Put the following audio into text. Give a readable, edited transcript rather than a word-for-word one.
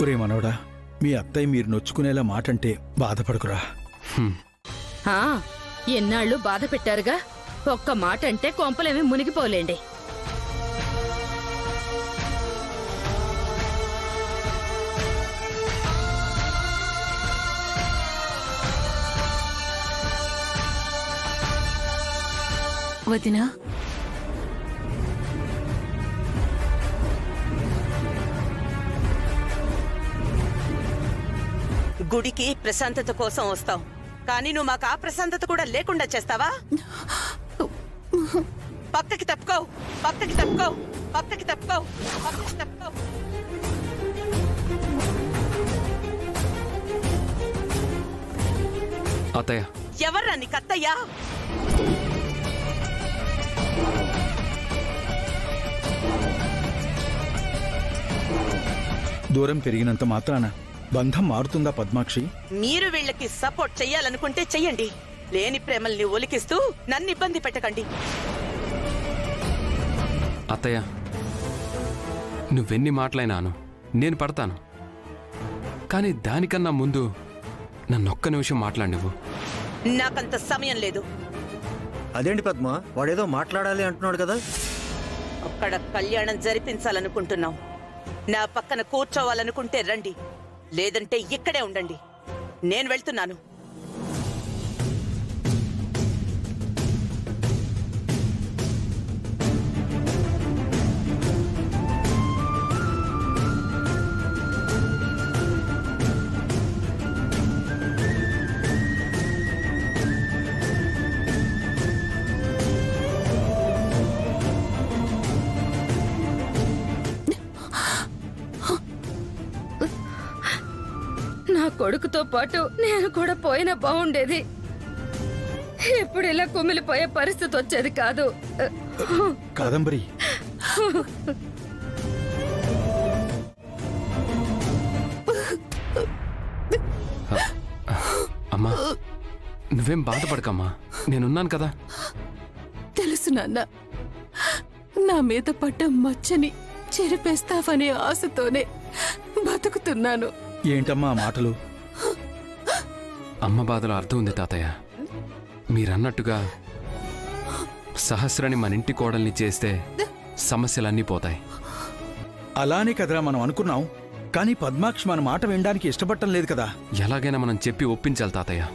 ఒరే మనోడా, మీ అత్తయ్య మీరు నొచ్చుకునేలా మాటంటే బాధపడుకురా. ఎన్నాళ్ళు బాధ పెట్టారుగా, ఒక్క మాట అంటే కొంపలేమి మునిగిపోలేండి. వదినా, గుడికి ప్రశాంతత కోసం వస్తావు, కానీ నువ్వు మాకు ఆ ప్రశాంతత కూడా లేకుండా చేస్తావా? పక్కకి తప్పుకో, పక్కకి తప్పుకో, పక్కకి తప్పుకో, పక్కకి తప్పుకో. అత్తయ్య, ఎవర్రా నీ కత్తయ్యా? దూరం పెరిగినంత మాత్రాన బంధం మారుతుందా పద్మాక్షి? మీరు వీళ్ళకి సపోర్ట్ చెయ్యాలనుకుంటే చెయ్యండి, లేని ప్రేమల్ని ఒలికిస్తూ నన్ను ఇబ్బంది పెట్టకండి. అత్తయ్య, నువ్వెన్ని మాటలైనాను నేను పడతాను, కానీ దానికన్నా ముందు నన్నొక్క నిమిషం మాట్లాడి నువ్వు. నాకంత సమయం లేదు. అదేంటి పద్మ, వాడేదో మాట్లాడాలి అంటున్నాడు కదా? అక్కడ కళ్యాణం జరిపించాలనుకుంటున్నాం. నా పక్కన కూర్చోవాలనుకుంటే రండి, లేదంటే ఇక్కడే ఉండండి. నేను వెళ్తున్నాను. నా కొడుకుతో పాటు నేను కూడా పోయినా బాగుండేది. ఇప్పుడు ఇలా కుమిలిపోయే పరిస్థితి వచ్చేది కాదు. కాదంబరి, అమ్మా నువ్వేం బాధపడకమ్మా, నేనున్నాను కదా. తెలుసు నాన్న, నా మీద పడ్డ మచ్చని చెరిపేస్తావనే ఆశతోనే బతుకుతున్నాను. ఏంటమ్మా మాటలు? అమ్మ బాధలో అర్థం ఉంది తాతయ్య. మీరన్నట్టుగా సహస్రని మన ఇంటి కోడల్ని చేస్తే సమస్యలన్నీ పోతాయి. అలానే కదరా మనం అనుకున్నాం, కానీ పద్మాక్షి మన మాట వినడానికి ఇష్టపడటం లేదు కదా. ఎలాగైనా మనం చెప్పి ఒప్పించాలి తాతయ్య.